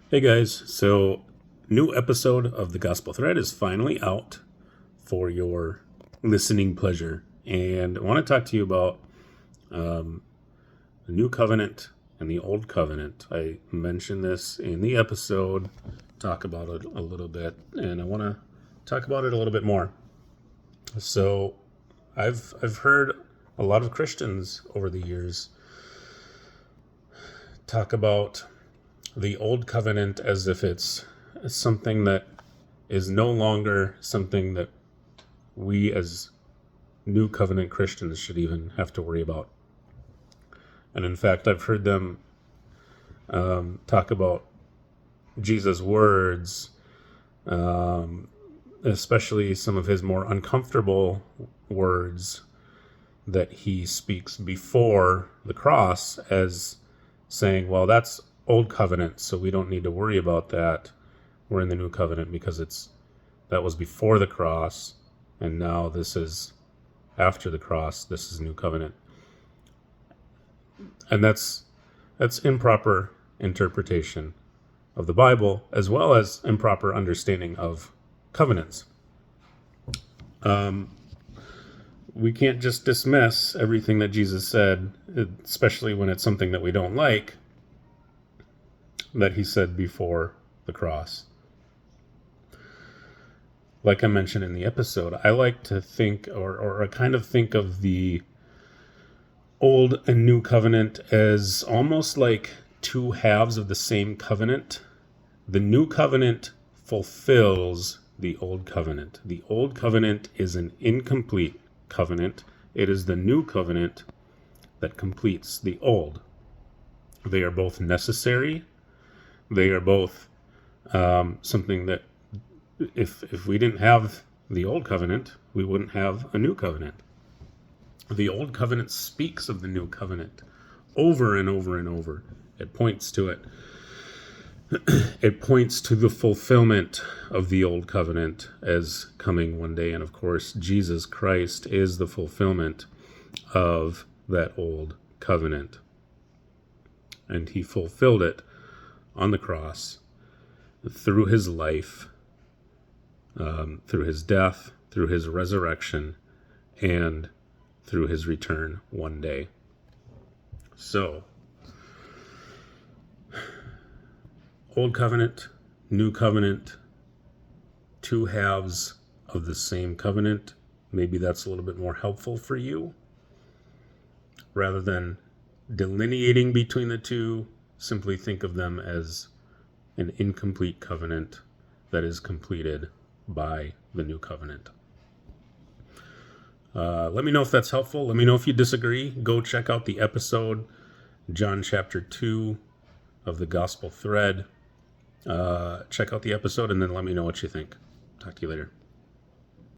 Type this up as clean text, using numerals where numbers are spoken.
Hey guys, so new episode of the Gospel Thread is finally out for your listening pleasure. And I want to talk to you about the New Covenant and the Old Covenant. I mentioned this in the episode, talk about it a little bit, and I want to talk about it a little bit more. So I've heard a lot of Christians over the years talk about the Old Covenant as if it's something that is no longer something that we as New Covenant Christians should even have to worry about. And in fact, I've heard them talk about Jesus' words, especially some of his more uncomfortable words that he speaks before the cross, as saying, well, that's Old Covenant, so we don't need to worry about that. We're in the New Covenant because that was before the cross, and now this is after the cross. This is New Covenant. And that's improper interpretation of the Bible, as well as improper understanding of covenants. We can't just dismiss everything that Jesus said, especially when it's something that we don't like, that he said before the cross. Like I mentioned in the episode, I like to think, or I kind of think of the Old and New Covenant as almost like two halves of the same covenant. The New Covenant fulfills the Old Covenant. The Old Covenant is an incomplete covenant. It is the New Covenant that completes the Old. They are both necessary. They are both something that if we didn't have the Old Covenant, we wouldn't have a New Covenant. The Old Covenant speaks of the New Covenant over and over and over. It points to it. It points to the fulfillment of the Old Covenant as coming one day. And of course, Jesus Christ is the fulfillment of that Old Covenant. And he fulfilled it on the cross through his life, through his death, through his resurrection, and through his return one day. So, Old Covenant, New Covenant, two halves of the same covenant. Maybe that's a little bit more helpful for you. Rather than delineating between the two, simply think of them as an incomplete covenant that is completed by the New Covenant. Let me know if that's helpful. Let me know if you disagree. Go check out the episode, John chapter 2 of the Gospel Thread. Check out the episode and then let me know what you think. Talk to you later.